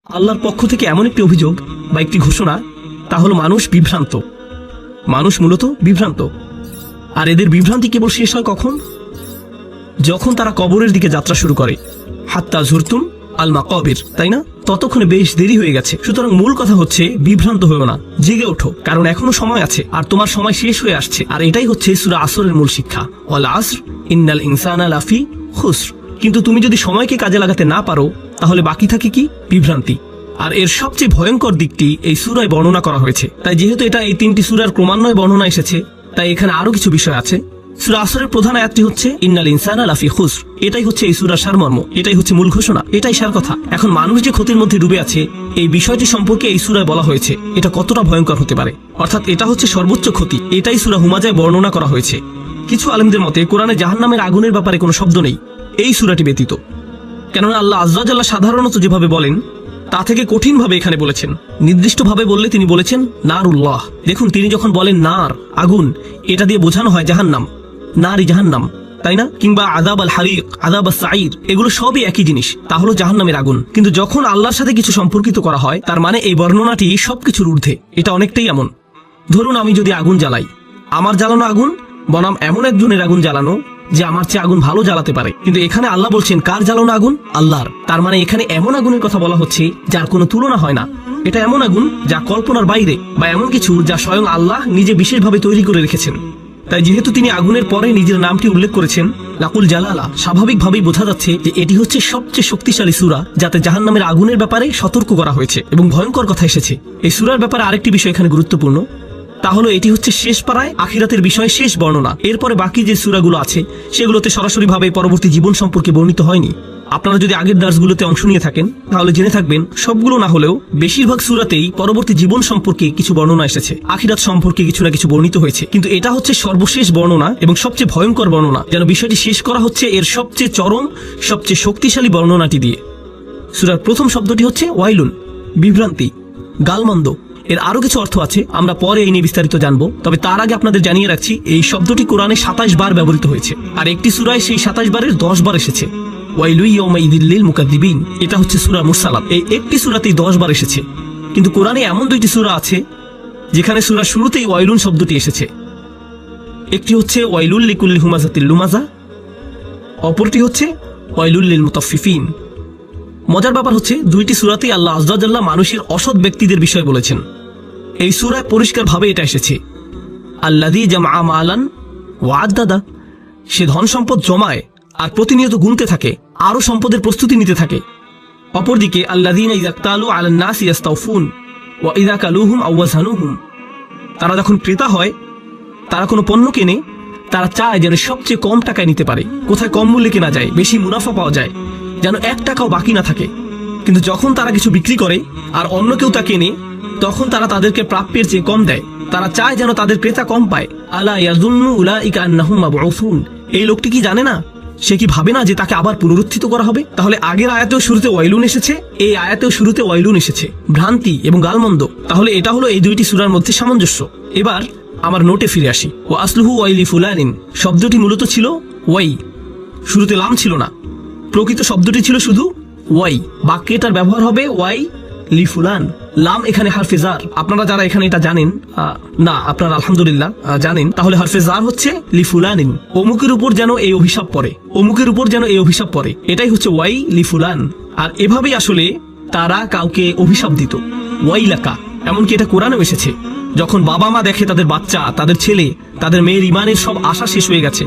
আল্লাহর পক্ষ থেকে এমন একটি অভিযোগ বা একটি ঘোষণা, তা হলো মানুষ বিভ্রান্ত। মানুষ মূলত বিভ্রান্ত, আর এদের বিভ্রান্তি কেবল শেষ হয় কখন? যখন তারা কবরের দিকে যাত্রা শুরু করে। হাত্তা জুরতুম আল মাকাবির, তাই না? ততক্ষণে বেশ দেরি হয়ে গেছে। সুতরাং মূল কথা হচ্ছে বিভ্রান্ত হয়েও না, জেগে ওঠো, কারণ এখনো সময় আছে আর তোমার সময় শেষ হয়ে আসছে। আর এটাই হচ্ছে সূরা আসরের মূল শিক্ষা, ওয়াল আসর ইন্নাল ইনসানা লাফি খুসর। কিন্তু তুমি যদি সময়কে কাজে লাগাতে না পারো, তাহলে বাকি থাকে কি? বিভ্রান্তি। আর এর সবচেয়ে ভয়ঙ্কর দিকটি এই সূরায় বর্ণনা করা হয়েছে। তাই যেহেতু এটা এই তিনটি সূরার ক্রমান্বয়ে বর্ণনা এসেছে, তাই এখানে আরো কিছু বিষয় আছে। সূরা আসরের প্রধান আয়াতটি হচ্ছে ইন্নাল ইনসানা লাফি খুসর। এটাই হচ্ছে এই সূরার সারমর্ম, এটাই হচ্ছে মূল ঘোষণা, এটাই সার কথা। এখন মানুষ যে ক্ষতির মধ্যে ডুবে আছে, এই বিষয়টি সম্পর্কে এই সূরায় বলা হয়েছে। এটা কতটা ভয়ঙ্কর হতে পারে, অর্থাৎ এটা হচ্ছে সর্বোচ্চ ক্ষতি, এটাই সূরা হুমাজায় বর্ণনা করা হয়েছে। কিছু আলেমদের মতে কোরআনে জাহান্নামের আগুনের ব্যাপারে কোনো শব্দ নেই এই সূরাটি ব্যতীত। কেননা আল্লাহ আযজা ওয়া জাল্লা সাধারণত যেভাবে বলেন, তা থেকে কঠিনভাবে এখানে বলেছেন। নির্দিষ্টভাবে বললে তিনি বলেছেন নারুল্লাহ। দেখুন, তিনি যখন বলেন নার, আগুন, এটা দিয়ে বোঝানো হয় জাহান্নাম, নারী জাহান্নাম, তাই না? কিংবা আযাব আল হারিক, আযাব আস সাঈর, এগুলো সবই একই জিনিস, তা হলো জাহান্নামের আগুন। কিন্তু যখন আল্লাহর সাথে কিছু সম্পর্কিত করা হয়, তার মানে এই বর্ণনাটি সবকিছুর ঊর্ধ্বে। এটা অনেকটাই এমন, ধরুন আমি যদি আগুন জ্বালাই, আমার জ্বালানো আগুন বনাম এমন একজনের আগুন জ্বালানো যে আমার চেয়ে আগুন ভালো জ্বালাতে পারে। কিন্তু এখানে আল্লাহ বলছেন কার জ্বালানো আগুন? আল্লাহর। তার মানে এখানে এমন আগুনের কথা বলা হচ্ছে যার কোনো তুলনা হয় না। এটা এমন আগুন যা কল্পনার বাইরে, বা এমন কিছু যা স্বয়ং আল্লাহ নিজে বিশেষভাবে তৈরি করে রেখেছেন। তাই যেহেতু তিনি আগুনের পরে নিজের নামটি উল্লেখ করেছেন, লাকুল জালালা, স্বাভাবিকভাবেই বোঝা যাচ্ছে যে এটি হচ্ছে সবচেয়ে শক্তিশালী সূরা, যাতে জাহান্নামের আগুনের ব্যাপারে সতর্ক করা হয়েছে এবং ভয়ঙ্কর কথা এসেছে। এই সূরার ব্যাপারে আরেকটি বিষয় এখানে গুরুত্বপূর্ণ, তা হলো এটি হচ্ছে শেষ পারায় আখিরাতের বিষয়ে শেষ বর্ণনা। এরপরে বাকি যে সূরাগুলো আছে, সেগুলোতে সরাসরিভাবে পরবর্তী জীবন সম্পর্কে বর্ণিত হয়নি। আপনারা যদি আগের দার্সগুলোতে অংশ নিয়ে থাকেন, তাহলে জেনে থাকবেন সবগুলো না হলেও বেশিরভাগ সূরাতেই পরবর্তী জীবন সম্পর্কে কিছু বর্ণনা এসেছে, আখিরাত সম্পর্কে কিছু না কিছু বর্ণিত হয়েছে। কিন্তু এটা হচ্ছে সর্বশেষ বর্ণনা এবং সবচেয়ে ভয়ঙ্কর বর্ণনা, যেন বিষয়টি শেষ করা হচ্ছে এর সবচেয়ে চরম, সবচেয়ে শক্তিশালী বর্ণনাটি দিয়ে। সূরার প্রথম শব্দটি হচ্ছে ওয়াইলুন, বিভ্রান্তি, গালমন্দ। এর আরো কিছু অর্থ আছে, আমরা পরে এই নিয়ে বিস্তারিত জানবো। তবে তার আগে আপনাদের জানিয়ে রাখছি, এই শব্দটি কোরআনে 27 বার ব্যবহৃত হয়েছে, আর একটি সূরায় সেই 27 বারের 10 বার এসেছে। ওয়াইলু ইয়াউমাইযিল লিল মুকাদ্দিবিন, এটা হচ্ছে সূরা মুরসালাত। এই একটি সূরাতেই 10 বার এসেছে। কিন্তু কোরআনে এমন দুইটি সূরা আছে যেখানে সূরার শুরুতেই ওয়াইলুন শব্দটি এসেছে। একটি হচ্ছে ওয়াইলুল লিকুল্লি হুমাযাতিল লুমাযা, অপরটি হচ্ছে ওয়াইলুল লিল মুতাফফিফিন। মজার ব্যাপার হচ্ছে দুইটি সূরাতেই আল্লাহ আযজা ওয়া জাল্লা মানুষের অসৎ ব্যক্তিদের বিষয় বলেছেন। এই সূরায় পরিষ্কারভাবে এটা এসেছে, আল্লাযী জামআ মালান ওয়া আদ্দাদা, সে ধন সম্পদ জমায় আর প্রতিনিয়ত গুনতে থাকে, আরো সম্পদের প্রস্তুতি নিতে থাকে। অপরদিকে আল্লাযীনা ইযা ক্তালু আলান নাসি ইস্তাওফুন ওয়া ইযা কালুহুম আও ওয়াজানুহুম, তারা যখন ক্রেতা হয়, তারা কোনো পণ্য কেনে, তারা চায় যেন সবচেয়ে কম টাকায় নিতে পারে, কোথায় কম মূল্যে কেনা যায়, বেশি মুনাফা পাওয়া যায়, যেন 1 টাকাও বাকি না থাকে। কিন্তু যখন তারা কিছু বিক্রি করে আর অন্য কেউ তা কেনে, তখন তারা তাদেরকে প্রাপ্যের চেয়ে কম দেয়। তারা চায় যেন তাদের ক্রেতা কম পায়। আলা ইয়াযুন্নু উলাইকা আন্নাহুম মাবউসুন, এই লোকটি কি জানে না, সে কি ভাবে না যে তাকে আবার পুনরুত্থিত করা হবে? তাহলে আগের আয়াতেও শুরুতে ওয়াইলুন এসেছে, এই আয়াতেও শুরুতে ওয়াইলুন এসেছে, ভ্রান্তি এবং গালমন্দ। তাহলে এটা হলো এই দুইটি সূরার মধ্যে সামঞ্জস্য। এবার আমার নোটে ফিরে আসি। ওয়া আসলুহু ওয়াইলি ফুলানিন, শব্দটি মূলত ছিল ওয়াই, শুরুতে লাম ছিল না। প্রকৃত শব্দটি ছিল শুধু ওয়াই, বাক্যেটার ব্যবহার হবে ওয়াই লি ফুলান। লাম এখানে হারফে জার। আপনারা যারা এখানে এটা জানেন না, আপনারা আলহামদুলিল্লাহ জানেন, তাহলে হারফে জার হচ্ছে লি ফুলানিন, অমুকের উপর যেন এই অভিশাপ পড়ে, অমুকের উপর যেন এই অভিশাপ পড়ে, এটাই হচ্ছে ওয়াই লি ফুলান। আর এভাবেই আসলে তারা কাউকে অভিশাপ দিত, ওয়াইলাকা। এমনকি এটা কোরআনেও এসেছে, যখন বাবা মা দেখে তাদের বাচ্চা, তাদের ছেলে, তাদের মেয়ের ইমানের সব আশা শেষ হয়ে গেছে,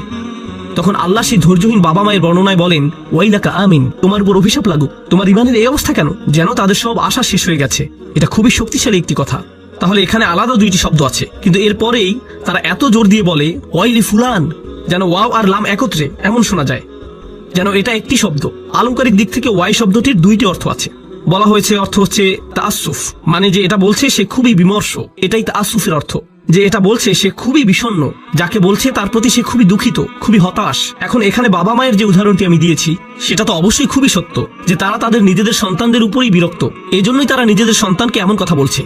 তখন আল্লাহ সেই ধৈর্যহীন বাবা মায়ের বর্ণনায় বলেন, ওয়াইলাকা আমিন, তোমার উপর অভিশাপ লাগুক, তোমার ইমানের এই অবস্থা কেন, যেন তাদের সব আশা শেষ হয়ে গেছে। এটা খুবই শক্তিশালী একটি কথা। তাহলে এখানে আলাদা দুইটি শব্দ আছে, কিন্তু এরপরেই তারা এত জোর দিয়ে বলে ওয়াইলি ফুলান, যেন ওয়াও আর লাম একত্রে এমন শোনা যায়, যেন এটা একটি শব্দ। আলংকারিক দিক থেকে ওয়াই শব্দটির দুইটি অর্থ আছে। বলা হয়েছে অর্থ হচ্ছে তাআসসুফ, মানে যে এটা বলছে সে খুবই বিমর্ষ, এটাই তাআসসুফের অর্থ। যে এটা বলছে সে খুবই বিষণ্ণ, যাকে বলছে তার প্রতি সে খুবই দুঃখিত, খুবই হতাশ। এখন এখানে বাবা মায়ের যে উদাহরণটি আমি দিয়েছি, সেটা তো অবশ্যই খুবই সত্য, যে তারা তাদের নিজেদের সন্তানদের উপরই বিরক্ত, এজন্যই তারা নিজেদের সন্তানকে এমন কথা বলছে।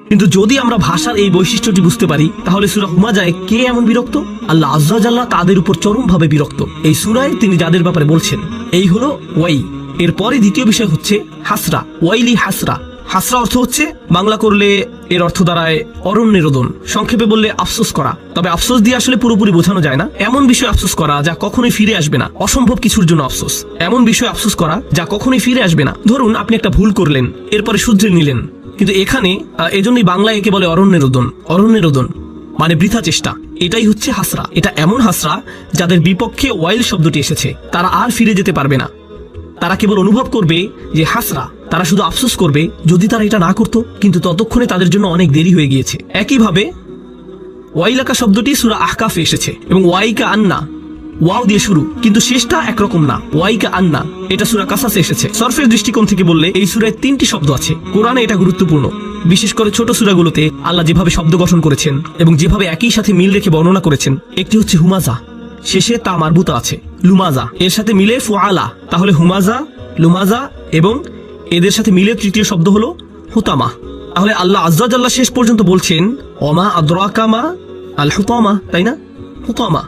কিন্তু যদি আমরা ভাষার এই বৈশিষ্ট্যটি বুঝতে পারি, তাহলে সূরা হুমাজায় কে এমন বিরক্ত? আল্লাহ আযজা ওয়া জাল্লা তাদের উপর চরমভাবে বিরক্ত। এই সূরায় তিনি যাদের ব্যাপারে বলছেন, এই হলো ওয়াই, এরপরে দ্বিতীয় বিষয় হচ্ছে হাসরা, ওয়াইলি হাসরা। হাসরা অর্থ হচ্ছে বাংলা করলে এর অর্থ দাঁড়ায় অরণ্যের রোদন, সংক্ষেপে বললে আফসোস করা। তবে আফসোস দিয়ে আসলে পুরোপুরি বোঝানো যায় না। এমন বিষয় আফসোস করা যা কখনোই ফিরে আসবে না, অসম্ভব কিছুর জন্য আফসোস। এমন বিষয় আফসোস করা যা কখনোই ফিরে আসবে না। ধরুন আপনি একটা ভুল করলেন, এরপরে শুধরে নিলেন, কিন্তু এখানে এজন্যই বাংলায় একে বলে অরণ্যের রোদন। অরণ্যের রোদন মানে বৃথা চেষ্টা। এটাই হচ্ছে হাসরা। এটা এমন হাসরা যাদের বিপক্ষে ওয়াইল শব্দটি এসেছে, তারা আর ফিরে যেতে পারবে না। তারা কেবল অনুভব করবে যে হাসরা, তারা শুধু আফসোস করবে যদি তারা এটা না করত, কিন্তু ততক্ষণে তাদের জন্য অনেক দেরি হয়ে গিয়েছে। একইভাবে ওয়াইলাকা শব্দটি সূরা আহকাফে এসেছে এবং ওয়াইকা আন্না, ওয়াও দিয়ে শুরু, কিন্তু শেষটা একরকম না, ওয়াইকা আন্না। এটা সূরা কাসাসে এসেছে। সরফের দৃষ্টিকোণ থেকে বললে এই সূরায় 3টি শব্দ আছে। কোরআনে এটা গুরুত্বপূর্ণ, বিশেষ করে ছোট সূরাগুলোতে আল্লাহ যেভাবে শব্দ গঠন করেছেন এবং যেভাবে একই সাথে মিল রেখে বর্ণনা করেছেন। একটি হচ্ছে হুমাজা, শেষে তা মারবুতা আছে, লুমাজা এর সাথে মিলে ফুআলা, তাহলে হুমাজা, লুমাজা, এবং এদের সাথে মিলে তৃতীয় শব্দ হলো হুতামা। তাহলে আল্লাহ আজ্জা জাল্লা শেষ পর্যন্ত বলছেন ওমা আদরাকা মা আল হুতামা, তাই না? হুতামা।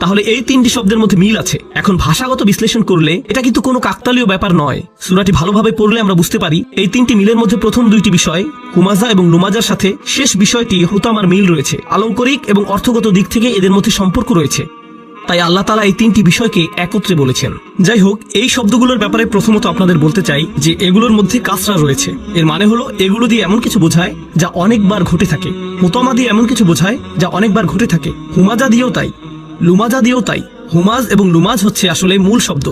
তাহলে এই 3টি শব্দের মধ্যে মিল আছে। এখন ভাষাগত বিশ্লেষণ করলে এটা কিন্তু কোনো কাকতালীয় ব্যাপার নয়। সূরাটি ভালোভাবে পড়লে আমরা বুঝতে পারি এই 3টি মিলের মধ্যে প্রথম 2টি বিষয় হুমাজা এবং লুমাজার সাথে শেষ বিষয়টি হুতামার মিল রয়েছে। আলংকরিক এবং অর্থগত দিক থেকে এদের মধ্যে সম্পর্ক রয়েছে। তাই আল্লাহ তাআলা এই 3টি বিষয়কে একত্রে বলেছেন। যাই হোক, এই শব্দগুলোর ব্যাপারে প্রথমত আপনাদের বলতে চাই যে এগুলোর মধ্যে কাসরা রয়েছে। এর মানে হলো এগুলো দিয়ে এমন কিছু বোঝায় যা অনেকবার ঘটে থাকে। হুতামা দিয়ে এমন কিছু বোঝায় যা অনেকবার ঘটে থাকে। হুমাজা দিয়েও তাই, লুমাজা দিয়েও তাই। হুমাজ এবং লুমাজ হচ্ছে আসলে মূল শব্দ।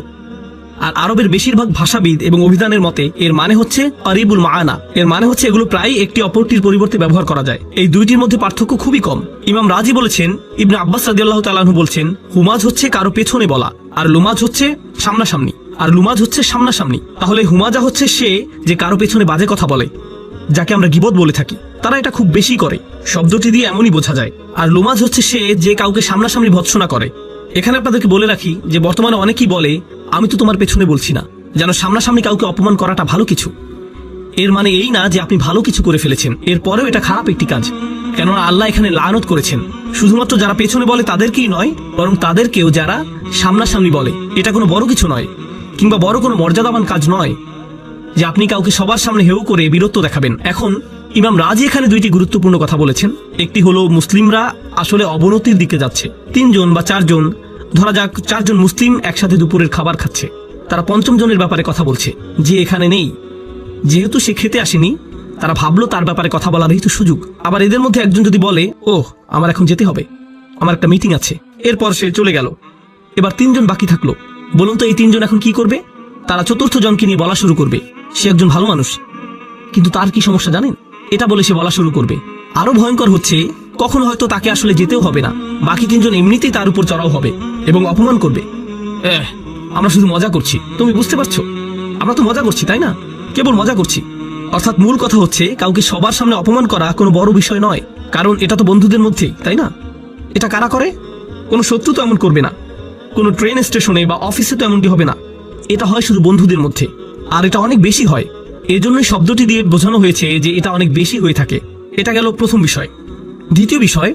আর আরবের বেশিরভাগ ভাষাবিদ এবং অভিধানের মতে এর মানে হচ্ছে কারিবুল মাআনা। এর মানে হচ্ছে এগুলো প্রায় একটি অপরটির পরিবর্তে ব্যবহার করা যায়। এই দুইটির মধ্যে পার্থক্য খুবই কম। ইমাম রাজি বলেছেন, ইবনে আব্বাস রাদিয়াল্লাহু তাআলা আনহু বলছেন, হুমাজ হচ্ছে কারো পেছনে বলা, আর লুমাজ হচ্ছে সামনাসামনি। তাহলে হুমাজা হচ্ছে সে যে কারো পেছনে বাজে কথা বলে, যাকে আমরা গীবত বলে থাকি। তারা এটা খুব বেশি করে, শব্দটি দিয়ে এমনই বোঝা যায়। আর লুমাজ হচ্ছে সে যে কাউকে সামনাসামনি ভৎসনা করে। এখানে আপনাদেরকে বলে রাখি যে বর্তমানে অনেকেই বলে আমি তো তোমার পেছনে বলছি না, যেন সামনাসামনি কাউকে অপমান করাটা ভালো কিছু। এর মানে এই না যে আপনি ভালো কিছু করে ফেলেছেন, এরপরেও এটা খারাপ একটি কাজ। কেননা আল্লাহ এখানে লানত করেছেন শুধুমাত্র যারা পেছনে বলে তাদেরকেই নয়, বরং তাদেরকেও যারা সামনাসামনি বলে। এটা কোনো বড় কিছু নয়, কিংবা বড় কোনো মর্যাদাবান কাজ নয় যে আপনি কাউকে সবার সামনে হেউ করে বীরত্ব দেখাবেন। এখন ইমাম রাজি এখানে 2টি গুরুত্বপূর্ণ কথা বলেছেন। একটি হলো মুসলিমরা আসলে অবনতির দিকে যাচ্ছে। 3 জন বা 4 জন, ধরা যাক 4 জন মুসলিম একসাথে দুপুরের খাবার খাচ্ছে। তারা 5ম জনের ব্যাপারে কথা বলছে যে এখানে নেই। যেহেতু সে খেতে আসেনি, তারা ভাবলো তার ব্যাপারে কথা বলার এই তো সুযোগ। আবার এদের মধ্যে একজন যদি বলে ওহ আমার এখন যেতে হবে, আমার একটা মিটিং আছে, এরপর সে চলে গেল। এবার 3 জন বাকি থাকলো। বলুন তো এই 3 জন এখন কি করবে? তারা 4র্থ জনকে নিয়ে বলা শুরু করবে সে একজন ভালো মানুষ, কিন্তু তার কি সমস্যা জানেন? এটা বলে সে বলা শুরু করবে। আরো ভয়ঙ্কর হচ্ছে কখনো হয়তো তাকে আসলে যেতেও হবে না, বাকি 3 জন এমনিতেই তার উপর চড়াও হবে এবং অপমান করবে। আমরা শুধু মজা করছি, তুমি বুঝতে পারছো? আমরা তো মজা করছি, তাই না? কেবল মজা করছি। অর্থাৎ মূল কথা হচ্ছে কাউকে সবার সামনে অপমান করা কোনো বড় বিষয় নয়, কারণ এটা তো বন্ধুদের মধ্যেই, তাই না? এটা কারা করে? কোনো শত্রু তো এমন করবে না, কোনো ট্রেন স্টেশনে বা অফিসে তো এমনটি হবে না। এটা হয় শুধু বন্ধুদের মধ্যে, আর এটা অনেক বেশি হয়। এজন্যই শব্দটি দিয়ে বোঝানো হয়েছে যে এটা অনেক বেশি হয়ে থাকে। এটা গেল প্রথম বিষয়। দ্বিতীয় বিষয়,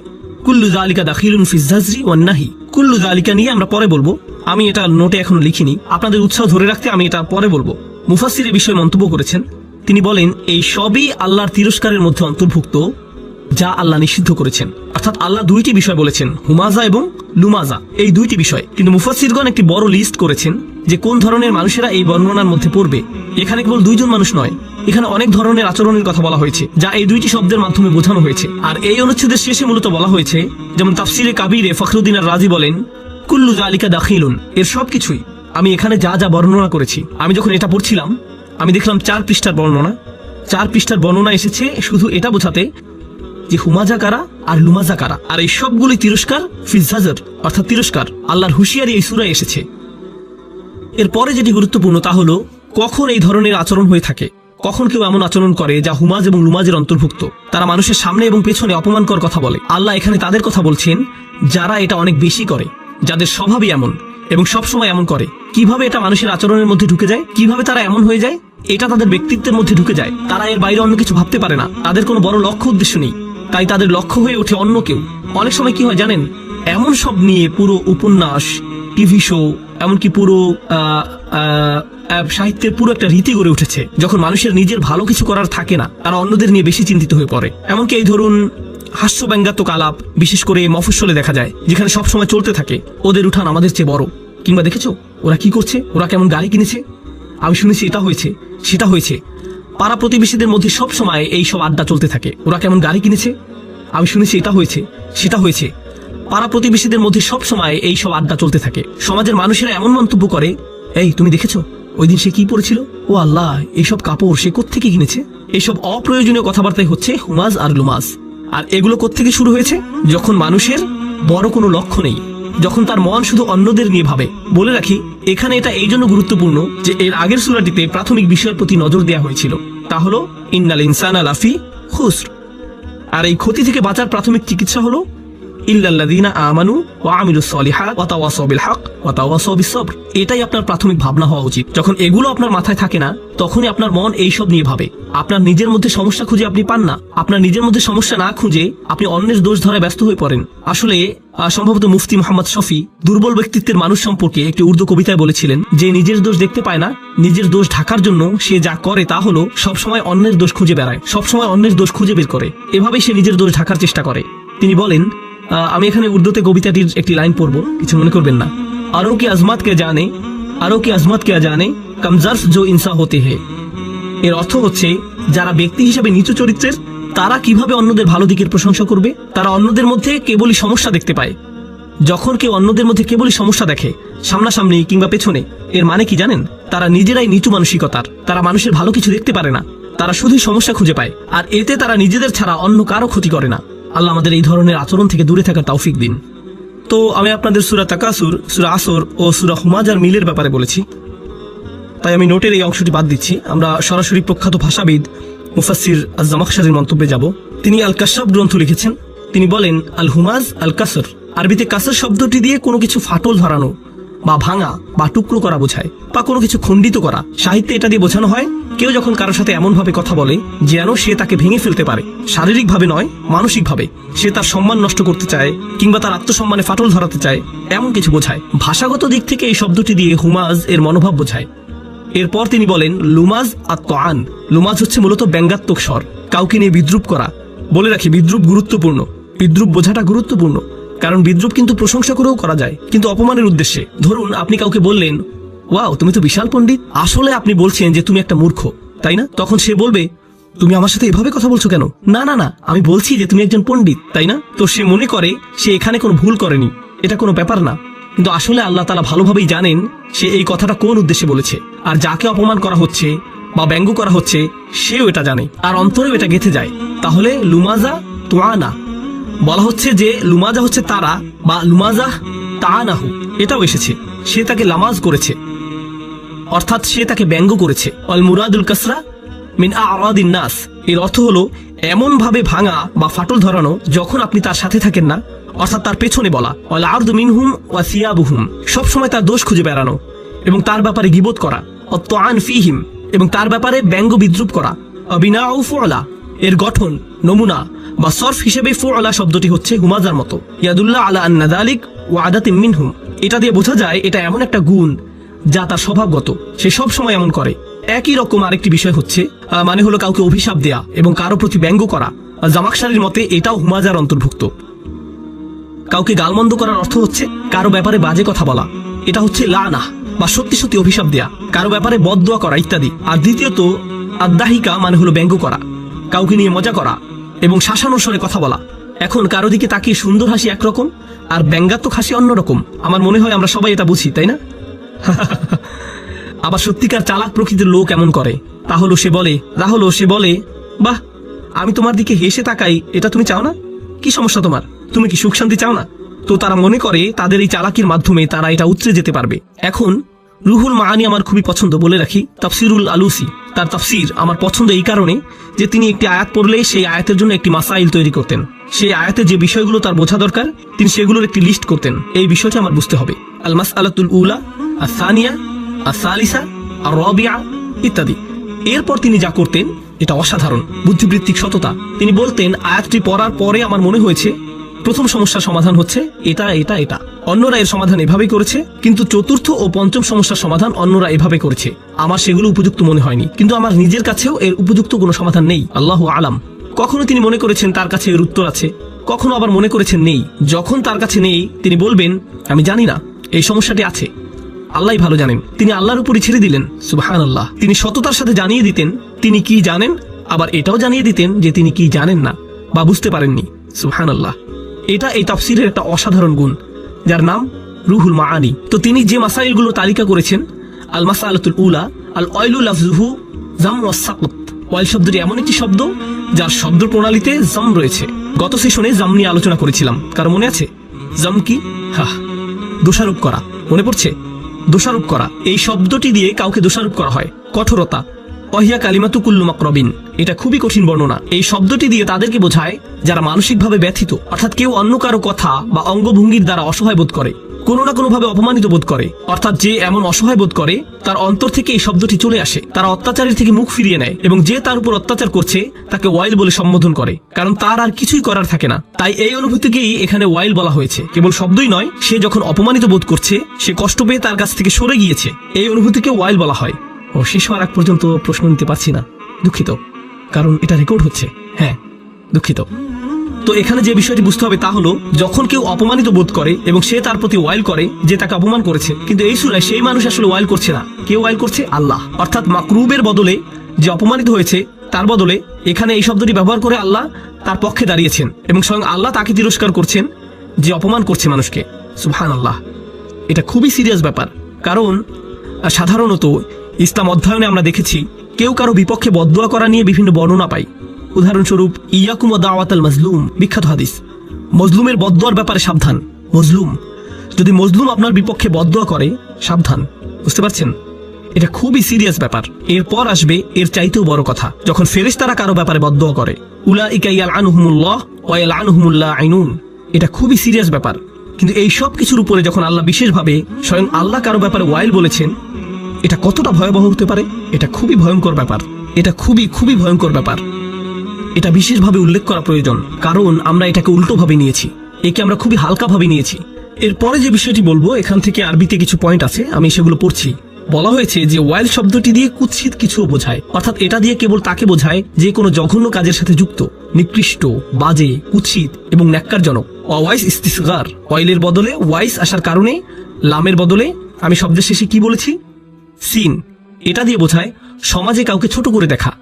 কুল্লু যালিকা দাখিলুন ফিজ জাজরি ওয়ান নাহি। কুল্লু যালিকা নিয়ে আমরা পরে বলবো, আমি এটা নোটে এখনো লিখিনি, আপনাদের উৎসাহ ধরে রাখতে আমি এটা পরে বলবো। মুফাসসির এই বিষয়ে মন্তব্য করেছেন, তিনি বলেন এই সবই আল্লাহর তিরস্কারের মধ্যে অন্তর্ভুক্ত যা আল্লাহ নিষিদ্ধ করেছেন। অর্থাৎ আল্লাহ 2টি বিষয় বলেছেন, হুমাজা এবং লুমাজা, এই 2টি বিষয়। কিন্তু মুফাসসিরগণ একটি বড় লিস্ট করেছেন যে কোন ধরনের মানুষেরা এই বর্ণনার মধ্যে পড়বে। এখানে কেবল 2 জন মানুষ নয়, এখানে অনেক ধরনের আচরণের কথা বলা হয়েছে যা এই 2টি শব্দের মাধ্যমে বোঝানো হয়েছে। আর এই অনুচ্ছেদের শেষে মূলত বলা হয়েছে, যেমন তাফসিরে কাবিরে ফখরুদ্দিন আর রাজি বলেন, কুল্লু যালিকা দাখিলুন, এর সবকিছুই। আমি এখানে যা যা বর্ণনা করেছি, আমি যখন এটা পড়ছিলাম আমি দেখলাম 4 পৃষ্ঠার বর্ণনা। 4 পৃষ্ঠার বর্ণনা এসেছে শুধু এটা বোঝাতে যে হুমাজা কারা আর লুমাজা কারা। আর এই সবগুলি তিরস্কার ফিজ জাজর, অর্থাৎ তিরস্কার, আল্লাহর হুঁশিয়ারি এই সূরায় এসেছে। এরপরে যেটি গুরুত্বপূর্ণ তা হলো কখন এই ধরনের আচরণ হয়ে থাকে, কখন কেউ এমন আচরণ করে যা হুমাজ এবং লুমাজের অন্তর্ভুক্ত। তারা মানুষের সামনে এবং পেছনে অপমানকর কথা বলে। আল্লাহ এখানে তাদের কথা বলছেন যারা এটা অনেক বেশি করে, যাদের স্বভাবই এমন এবং সবসময় এমন করে। কিভাবে এটা মানুষের আচরণের মধ্যে ঢুকে যায়, কিভাবে তারা এমন হয়ে যায়, এটা তাদের ব্যক্তিত্বের মধ্যে ঢুকে যায়। তারা এর বাইরে অন্য কিছু ভাবতে পারে না, তাদের কোনো বড় লক্ষ্য উদ্দেশ্য নেই, তাই তাদের লক্ষ্য হয়ে ওঠে অন্য কেউ। অনেক সময় কি হয় জানেন, এমন সব নিয়ে পুরো উপন্যাস, টিভি শো, এমনকি পুরো সাহিত্যের পুরো একটা রীতি গড়ে উঠেছে। যখন মানুষের নিজের ভালো কিছু করার থাকে না, তারা অন্যদের নিয়ে বেশি চিন্তিত হয়ে পড়ে। এমনকি এই ধরুন হাস্য ব্যঙ্গাত্মক আলাপ বিশেষ করে মফস্বলে দেখা যায়, যেখানে সবসময় চলতে থাকে ওদের উঠান আমাদের চেয়ে বড়, কিংবা দেখেছো ওরা কি করছে, ওরা কেমন গাড়ি কিনেছে, আমি শুনেছি এটা হয়েছে সেটা হয়েছে। পাড়া প্রতিবেশীদের মধ্যে সব সময় এই সব আড্ডা চলতে থাকে, ওরা কেমন গাড়ি কিনেছে, আমি শুনেছি এটা হয়েছে সেটা হয়েছে। পাড়া প্রতিবেশীদের মধ্যে সব সময় এই সব আড্ডা চলতে থাকে। সমাজের মানুষেরা এমন মন্তব্য করে, এই তুমি দেখেছো ওই দিন সে কি পড়েছিল, ও আল্লাহ এইসব কাপড় সে কোত্থেকে কিনেছে। এইসব অপ্রয়োজনীয় কথাবার্তাই হচ্ছে হুমাজ আর লুমাজ। আর এগুলো কোত্থেকে শুরু হয়েছে? যখন মানুষের বড় কোনো লক্ষ্য নেই, যখন তার মন শুধু অন্যদের নিয়ে ভাবে। বলে রাখি, এখানে এটা এই জন্য গুরুত্বপূর্ণ যে এর আগের সূরাটিতে প্রাথমিক বিষয়ের প্রতি নজর দেওয়া হয়েছিল, তা হলো ইন্নাল ইনসানা লাফি খুসর। আর এই ক্ষতি থেকে বাঁচার প্রাথমিক চিকিৎসা হলো ইল্লাল্লাযীনা আমানু ওয়া আমিলুস সলিহাত ওয়া তাওয়াসাউ বিল হক ওয়া তাওয়াসাউ বিস সবর। এটাই আপনার প্রাথমিক ভাবনা হওয়া উচিত। যখন এগুলো আপনার মাথায় থাকে না, তখনই আপনার মন এইসব নিয়ে ভাবে। আপনার নিজের মধ্যে সমস্যা খুঁজে আপনি পান না, আপনার নিজের মধ্যে সমস্যা না খুঁজে আপনি অন্যের দোষ ধরে ব্যস্ত হয়ে পড়েন। আসলে সম্ভবত মুফতি মোহাম্মদ শফি দুর্বল ব্যক্তিত্বের মানুষ সম্পর্কে একটি উর্দু কবিতায় বলেছিলেন যে নিজের দোষ দেখতে পায় না, নিজের দোষ ঢাকার জন্য সে যা করে তা হলো সবসময় অন্যের দোষ খুঁজে বেড়ায়, সবসময় অন্যের দোষ খুঁজে বের করে, এভাবেই সে নিজের দোষ ঢাকার চেষ্টা করে। তিনি বলেন, আমি এখানে উর্দুতে কবিতাটির একটি লাইন পড়বো, কিছু মনে করবেন না। আরো কি আজমাত কে জানে কমজর্ফ জো ইনসা হতে হে। এর অর্থ হচ্ছে, যারা ব্যক্তি হিসেবে নিচু চরিত্রের তারা কিভাবে অন্যদের ভালো দিকের প্রশংসা করবে। তারা অন্যদের মধ্যে কেবলই সমস্যা দেখতে পায়। যখন কেউ অন্যদের মধ্যে কেবলই সমস্যা দেখে, সামনাসামনি কিংবা পেছনে, এর মানে কি জানেন? তারা নিজেরাই নিচু মানসিকতার, তারা মানুষের ভালো কিছু দেখতে পারে না, তারা শুধুই সমস্যা খুঁজে পায়। আর এতে তারা নিজেদের ছাড়া অন্য কারো ক্ষতি করে না। আল্লাহ আমাদের এই ধরনের আচরণ থেকে দূরে থাকার তৌফিক দিন। তো আমি আপনাদের সূরা তাকাসুর, সূরা আসর ও সূরা হুমাজার মিলের ব্যাপারে বলেছি, তাই আমি নোটের এই অংশটি বাদ দিচ্ছি। আমরা সরাসরি প্রখ্যাত ভাষাবিদ মুফাসসির আয-জামাখশরীর মন্তব্যে যাব। তিনি আল কাশাফ গ্রন্থ লিখেছেন। তিনি বলেন, আল হুমাজ আল কাসর, আরবিতে কাসর শব্দটি দিয়ে কোনো কিছু ফাটল ধরানো বা ভাঙা বা টুকরো করা বোঝায়, বা কোনো কিছু খণ্ডিত করা। সাহিত্যে এটা দিয়ে বোঝানো হয় কেউ যখন কারোর সাথে এমন ভাবে কথা বলে যেন সে তাকে ভেঙে ফেলতে পারে, শারীরিকভাবে নয় মানসিকভাবে। সে তার সম্মান নষ্ট করতে চায় কিংবা তার আত্মসম্মানে ফাটল ধরাতে চায়, এমন কিছু বোঝায়। ভাষাগত দিক থেকে এই শব্দটি দিয়ে হুমাজ এর মনোভাব বোঝায়। এরপর তিনি বলেন, লুমাজ আত-তাআন। লুমাজ হচ্ছে মূলত ব্যঙ্গাত্মক স্বর, কাউকে নিয়ে বিদ্রুপ করা। বলে রাখি, বিদ্রুপ গুরুত্বপূর্ণ, বিদ্রুপ বোঝাটা গুরুত্বপূর্ণ, কারণ বিদ্রুপ কিন্তু প্রশংসা করেও করা যায়, কিন্তু অপমানের উদ্দেশ্যে। ধরুন আপনি কাউকে বললেন, ওয়াও তুমি তো বিশাল পণ্ডিত, আসলে আপনি বলছেন যে তুমি একটা মূর্খ, তাই না? তখন সে বলবে, তুমি আমার সাথে এভাবে কথা বলছো কেন? না না না, আমি বলছি যে তুমি একজন পণ্ডিত, তাই না? তো সে মনে করে সে এখানে কোনো ভুল করেনি, এটা কোনো ব্যাপার না। কিন্তু আসলে আল্লাহ তাআলা ভালোভাবেই জানেন সে এই কথাটা কোন উদ্দেশ্যে বলেছে। আর যাকে অপমান করা হচ্ছে বা ব্যঙ্গ করা হচ্ছে সেও এটা জানে, আর অন্তরেও এটা গেঁথে যায়। তাহলে লুমাজা তুআনা বলা হচ্ছে যে লুমাজা হচ্ছে তারা, বা লুমাজা তাআনাহু এটাও এসেছে, সে তাকে লামাজ করেছে, অর্থাৎ সে তাকে ব্যঙ্গ করেছে। আল মুরাদুল কাসরা মিন আ'রাদিন নাস, এর অর্থ হলো এমন ভাবে ভাঙা বা ফাটল ধরানো যখন আপনি তার সাথে থাকেন না, অর্থাৎ তার পেছনে বলা। ওয়াল আরদু মিনহুম ওয়া সিয়াবুহুম, সব সময় তার দোষ খুঁজে বেড়ানো এবং তার ব্যাপারে গীবত করা। আত-তাআন ফীহিম, এবং তার ব্যাপারে ব্যঙ্গ বিদ্রুপ করা। বিনাউ ফুআলা, এর গঠন নমুনা বা সরফ হিসেবে ফুআলা শব্দটি হচ্ছে হুমাজার মতো। ইয়াদুল্লাহ আলা আন্না যালিক ওয়া আদাতিম মিনহুম, এটা দিয়ে বোঝা যায় এটা এমন একটা গুণ যা তার স্বভাবগত, সে সব সময় এমন করে। একই রকম আরেকটি বিষয় হচ্ছে মানে হলো কাউকে অভিশাপ দেয়া এবং কারো প্রতি ব্যঙ্গ করা। জামাখশরীর মতে এটাও হুমাজার অন্তর্ভুক্ত। কাউকে গালমন্দ করার অর্থ হচ্ছে কারো ব্যাপারে বাজে কথা বলা, এটা হচ্ছে লানা বা সত্যি সত্যি অভিশাপ দেয়া, কারো ব্যাপারে বদদোয়া করা ইত্যাদি। আর দ্বিতীয়ত আদাহিকা মানে হলো ব্যঙ্গ করা, কাউকে নিয়ে মজা করা এবং শাসানোর স্বরে কথা বলা। এখন কারো দিকে তাকিয়ে সুন্দর হাসি একরকম আর ব্যঙ্গাত্মক হাসি অন্যরকম। আমার মনে হয় আমরা সবাই এটা বুঝি, তাই না? আবার সত্যিকার চালাক প্রকৃতির লোক এমন করে, তাহলে সে বলে বাহ, আমি তোমার দিকে হেসে তাকাই, এটা তুমি চাও না? কি সমস্যা তোমার? তুমি কি সুখ শান্তি চাও না? তো তারা মনে করে তাদের এই চালাকির মাধ্যমে তারা এটা উতরে যেতে পারবে। এখন রুহুল মাআনি আমার খুবই পছন্দ। বলে রাখি, তাফসিরুল আলুসি, তার তাফসির আমার পছন্দ এই কারণে যে তিনি একটি আয়াত পড়লে সেই আয়াতের জন্য একটি মাসাইল তৈরি করতেন। সেই আয়াতে যে বিষয়গুলো তার বোঝা দরকার তিনি সেগুলোর একটি লিস্ট করতেন। এই বিষয়টা আমার বুঝতে হবে। আল মাসআলাতুল উলা, আস-সানিয়া, আস-সালিসা, আর-রাবিআ ইত্যাদি। এরপর তিনি যা করতেন এটা অসাধারণ বুদ্ধিবৃত্তিক সততা। তিনি বলতেন, আয়াতটি পড়ার পরে আমার মনে হয়েছে প্রথম সমস্যার সমাধান হচ্ছে এটা এটা এটা, অন্যরা এর সমাধান এভাবে করেছে, কিন্তু চতুর্থ ও পঞ্চম সমস্যার সমাধান অন্যরা এভাবে করেছে। আমার সেগুলো উপযুক্ত মনে হয়নি, কিন্তু আমার নিজের কাছেও এর উপযুক্ত কোনো সমাধান নেই। আল্লাহু আলাম। কখনো তিনি মনে করেছেন তার কাছে এর উত্তর আছে, কখনো আবার মনে করেছেন নেই। যখন তার কাছে নেই তিনি বলবেন আমি জানি না, এই সমস্যাটি আছে, আল্লাহই ভালো জানেন। তিনি আল্লাহর উপরই ছেড়ে দিলেন। সুবহানাল্লাহ। তিনি সততার সাথে জানিয়ে দিতেন তিনি কি জানেন, আবার এটাও জানিয়ে দিতেন যে তিনি কি জানেন না বা বুঝতে পারেননি। সুবহানাল্লাহ। এটা এই তাফসীরের একটা অসাধারণ গুণ, যার নাম রুহুল মাআনি। তো তিনি যে মাসাইলগুলো তালিকা করেছেন, আল মাসআলাতুল উলা আল ওয়াইলু লাফযুহু জাম ওয়াস সাকত। ওয়াইল শব্দটি এমন একটি শব্দ যার শব্দ প্রণালীতে জাম রয়েছে। গত সেশনে জাম নিয়ে আলোচনা করেছিলাম, কারো মনে আছে? জাম কি? দোষারোপ করা। মনে পড়ছে? দোষারোপ করা, এই শব্দটি দিয়ে কাউকে দোষারোপ করা হয়। কঠোরতা, ওয়াহিয়া কালিমাতু কুল্লু মাকরাবিন, এটা খুবই কঠিন বর্ণনা। এই শব্দটি দিয়ে তাদেরকে বোঝায় যারা মানসিকভাবে ব্যথিত, অর্থাৎ কেউ অন্য কারো কথা বা অঙ্গভঙ্গির দ্বারা অসহায় বোধ করে, কোনো না কোনোভাবে অপমানিত বোধ করে, অর্থাৎ যে এমন অসহায় বোধ করে তার অন্তর থেকে এই শব্দটি চলে আসে, তারা অত্যাচারের থেকে মুখ ফিরিয়ে নেয় এবং যে তার উপর অত্যাচার করছে তাকে ওয়াইল বলে সম্বোধন করে, কারণ তার আর কিছুই করার থাকে না। তাই এই অনুভূতিকেই এখানে ওয়াইল বলা হয়েছে। কেবল শব্দই নয়, সে যখন অপমানিত বোধ করছে, সে কষ্ট পেয়ে তার কাছ থেকে সরে গিয়েছে, এই অনুভূতিকে ওয়াইল বলা হয়। ও শেষ হওয়ার আগ পর্যন্ত প্রশ্ন নিতে পারছি না, দুঃখিত, কারণ এটা রেকর্ড হচ্ছে। হ্যাঁ, দুঃখিত। তো এখানে যে বিষয়টি বুঝতে হবে তা হলো, যখন কেউ অপমানিত বোধ করে এবং সে তার প্রতি ওয়াইল করে যে তাকে অপমান করেছে, কিন্তু এই সূরায় সেই মানুষ আসলে ওয়াইল করছে না। কেউ ওয়াইল করছে? আল্লাহ। অর্থাৎ মাকরুবের বদলে যে অপমানিত হয়েছে তার বদলে এখানে এই শব্দটি ব্যবহার করে আল্লাহ তার পক্ষে দাঁড়িয়েছেন এবং স্বয়ং আল্লাহ তাকে তিরস্কার করছেন যে অপমান করছে মানুষকে। সুবহানাল্লাহ। এটা খুবই সিরিয়াস ব্যাপার, কারণ সাধারণত ইসলাম অধ্যয়নে আমরা দেখেছি কেউ কারো বিপক্ষে বদদুয়া করা নিয়ে বিভিন্ন বর্ণনা পাই। উদাহরণস্বরূপ ইয়াকুম ওয়া দাওয়াতাল মাজলুম, বিখ্যাত হাদিস। মজলুমের বদদুয়ার ব্যাপারে সাবধান। যদি মজলুম আপনার বিপক্ষে বদদুয়া করে, সাবধান। বুঝতে পারছেন? এটা খুবই সিরিয়াস ব্যাপার। এরপর আসবে এর চাইতেও বড় কথা, যখন ফেরেশতারা কারো ব্যাপারে বদদুয়া করে, উলাইকা ইয়ালআনুহুমুল্লাহ ওয়া ইয়ালআনুহুমুল লাঈনুন। এটা খুবই সিরিয়াস ব্যাপার। কিন্তু এই সব কিছুর উপরে যখন আল্লাহ বিশেষভাবে স্বয়ং আল্লাহ কারো ব্যাপারে ওয়াইল বলেছেন, এটা কতটা ভয়াবহ হতে পারে? এটা খুবই ভয়ঙ্কর ব্যাপার। এটা খুবই খুবই ভয়ঙ্কর ব্যাপার। এটা বিশেষভাবে উল্লেখ করা প্রয়োজন, কারণ আমরা এটাকে উল্টোভাবে নিয়েছি, একে আমরা খুবই হালকাভাবে নিয়েছি। এরপরে যে বিষয়টি বলবো, এখান থেকে আরবিতে কিছু পয়েন্ট আছে, আমি সেগুলো পড়ছি। বলা হয়েছে যে ওয়াইল শব্দটি দিয়ে কুৎসিত কিছু বোঝায়, অর্থাৎ এটা দিয়ে কেবল তাকে বোঝায় যে কোনো জঘন্য কাজের সাথে যুক্ত, নিকৃষ্ট, বাজে, কুৎসিত এবং ন্যাক্কারজনক। ওয়াইস ইস্তিসগার, ওয়াইলের বদলে ওয়াইস আসার কারণে লামের বদলে আমি শব্দের শেষে কি বলেছি? সিন। এটা দিয়ে বোঝায় সমাজে কাউকে ছোট করে দেখা,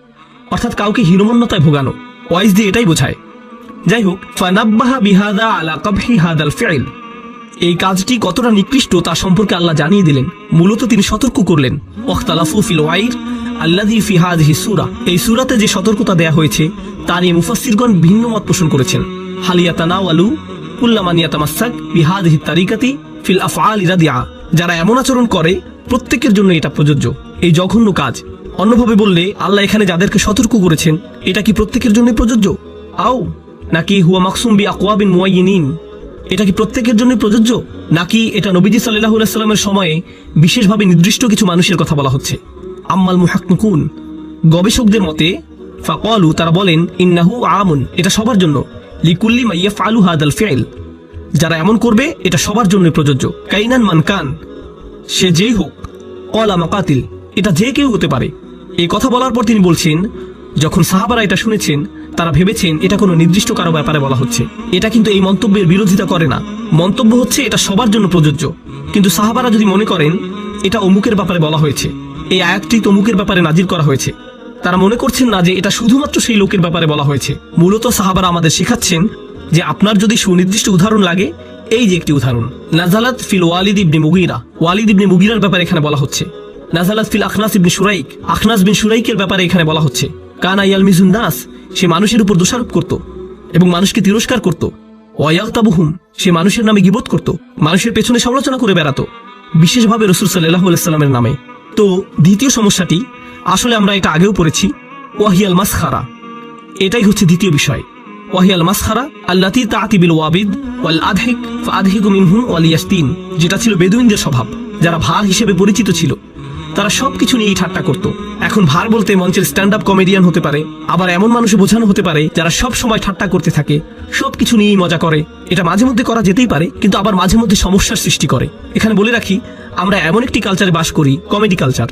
অর্থাৎ কাউকে হীনমন্যতায় ভোগানো। ওয়াইস দিয়ে এটাই বোঝায়। যাই হোক, ফানাব্বাহা বিহাদা আলা কবহি হাদাল ফিল, এই কাজটি কতটা নিকৃষ্ট তা সম্পর্কে আল্লাহ জানিয়ে দিলেন। মূলত তিনি সতর্ক করলেন। ওয়াখতালাফু ফিল ওয়াইর আল্লাযী ফি হাযিহি সূরা, এই সূরাতে যে সতর্কতা দেয়া হয়েছে তা নিয়ে মুফাসসিরগণ ভিন্ন মত পোষণ করেছেন। হাল ইয়াতানাওয়ালু কুল্লা মান ইয়াতামাসসাক বিহাযিহি তারিকাতি ফিল আফআলি রাদিআ, যারা এমন আচরণ করে প্রত্যেকের জন্য এটা প্রযোজ্য, এই জঘন্য কাজ। অন্যভাবে বললে আল্লাহ এখানে যাদেরকে সতর্ক করেছেন এটা কি প্রত্যেকের জন্য প্রযোজ্য? আও নাকি হুয়া মাকসুম বি আকওয়াবিন মুআয়্যিনিন, এটা কি প্রত্যেকের জন্য প্রযোজ্য, নাকি এটা নবীজি সাল্লাল্লাহু আলাইহি সাল্লামের সময়ে বিশেষভাবে নির্দিষ্ট কিছু মানুষের কথা বলা হচ্ছে? আম্মাল মুহাক্কিকুন, গবেষকদের মতে, ফাকালু, তারা বলেন, ইন্নাহু আমুন, এটা সবার জন্য, লিকুল্লি মা ইয়াফআলু হাদাল ফিল, যারা এমন করবে এটা সবার জন্য প্রযোজ্য। কাইনান মান কান, সে যেই হোক, ক্বালা মাকাতিল, এটা যে কেউ হতে পারে। এই কথা বলার পর তিনি বলছেন, যখন সাহাবারা এটা শুনেছেন তারা ভেবেছেন এটা কোনো নির্দিষ্ট কারো ব্যাপারে বলা হচ্ছে। এটা কিন্তু এই মন্তব্যের বিরোধিতা করে না। মন্তব্য হচ্ছে এটা সবার জন্য প্রযোজ্য। কিন্তু সাহাবারা যদি মনে করেন এটা অমুকের ব্যাপারে বলা হয়েছে, এই আয়াতটি তমুকের ব্যাপারে নাজিল করা হয়েছে, তারা মনে করছেন না যে এটা শুধুমাত্র সেই লোকের ব্যাপারে বলা হয়েছে। মূলত সাহাবারা আমাদের শেখাচ্ছেন যে আপনার যদি সুনির্দিষ্ট উদাহরণ লাগে, এই যে একটি উদাহরণ, নাজালাত ফিল ওয়ালিদ ইবনে মুগীরা, ওয়ালিদ ইবনে মুগীরার ব্যাপারে এখানে বলা হচ্ছে। নাজালাত ফিল আখনাস ইবনে শুরাইক, আখনাস বিন শুরাইকের ব্যাপারে এখানে বলা হচ্ছে। কানা ইয়ালমিজুন নাস, সে মানুষের উপর দোষারোপ করত এবং মানুষকে তিরস্কার করত। ওয়ায়াগতাবুহুম, সে মানুষের নামে গীবত করত, মানুষের পেছনে সমালোচনা করে বেড়াতো, বিশেষভাবে রাসূল সাল্লাল্লাহু আলাইহি সাল্লামের নামে। তো দ্বিতীয় সমস্যাটি, আসলে আমরা এটা আগেও পড়েছি, ওয়াহিয়াল মাসখারা, এটাই হচ্ছে দ্বিতীয় বিষয়। ওয়াহিয়াল মাসখারা আল্লাতী তা'তি বিল ওয়াবিদ ওয়াল আদহিক ফাআদহিকু মিনহুম ওয়াল ইয়াসতিন, যেটা ছিল বেদুইনদের স্বভাব, যারা ভার হিসেবে পরিচিত ছিল। তারা সবকিছু নিয়েই ঠাট্টা করত। এখন ভার বলতে মঞ্চের স্ট্যান্ড আপ কমেডিয়ান হতে পারে, আবার এমন মানুষও বোঝানো হতে পারে যারা সব সময় ঠাট্টা করতে থাকে, সবকিছু নিয়েই মজা করে। এটা মাঝে মধ্যে করা যেতেই পারে, কিন্তু আবার মাঝে মধ্যে সমস্যার সৃষ্টি করে। এখানে বলে রাখি, আমরা এমন একটি কালচারে বাস করি, কমেডি কালচার।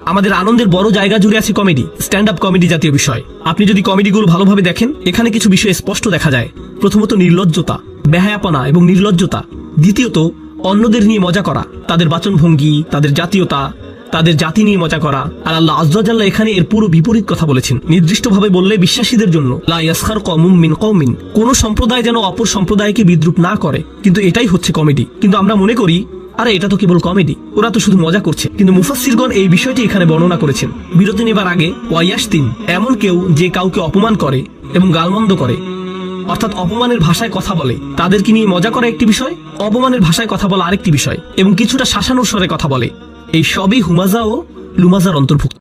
আমাদের আনন্দের বড় জায়গা জুড়ে আছে কমেডি, স্ট্যান্ড আপ কমেডি জাতীয় বিষয়। আপনি যদি কমেডিগুলো ভালোভাবে দেখেন, এখানে কিছু বিষয় স্পষ্ট দেখা যায়। প্রথমত নির্লজ্জতা, বেহায়াপনা এবং নির্লজ্জতা। দ্বিতীয়ত অন্যদের নিয়ে মজা করা, তাদের বাচনভঙ্গি, তাদের জাতীয়তা, তাদের জাতি নিয়ে মজা করা। আর আল্লাহ আযজা ওয়া জাল্লা এখানে এর পুরো বিপরীত কথা বলেছেন। নির্দিষ্টভাবে বললে বিশ্বাসীদের জন্য, লা ইয়াসখার কওমুম মিন কওমিন, কোন সম্প্রদায় যেন অপর সম্প্রদায়কে বিদ্রুপ না করে। কিন্তু এটাই হচ্ছে কমেডি। কিন্তু আমরা মনে করি, আরে এটা তো কেবল কমেডি, ওরা তো শুধু মজা করছে। কিন্তু মুফাসসিরগণ এই বিষয়টি এখানে বর্ণনা করেছেন। বিরতি নেবার আগে, ওয়াইয়াশতিন, এমন কেউ যে কাউকে অপমান করে এবং গালমন্দ করে, অর্থাৎ অপমানের ভাষায় কথা বলে, তাদেরকে নিয়ে মজা করা একটি বিষয়, অপমানের ভাষায় কথা বলা আরেকটি বিষয়, এবং কিছুটা শাসানোর স্বরে কথা বলে। এই সবই হুমাজা ও লুমাজার অন্তর্ভুক্ত।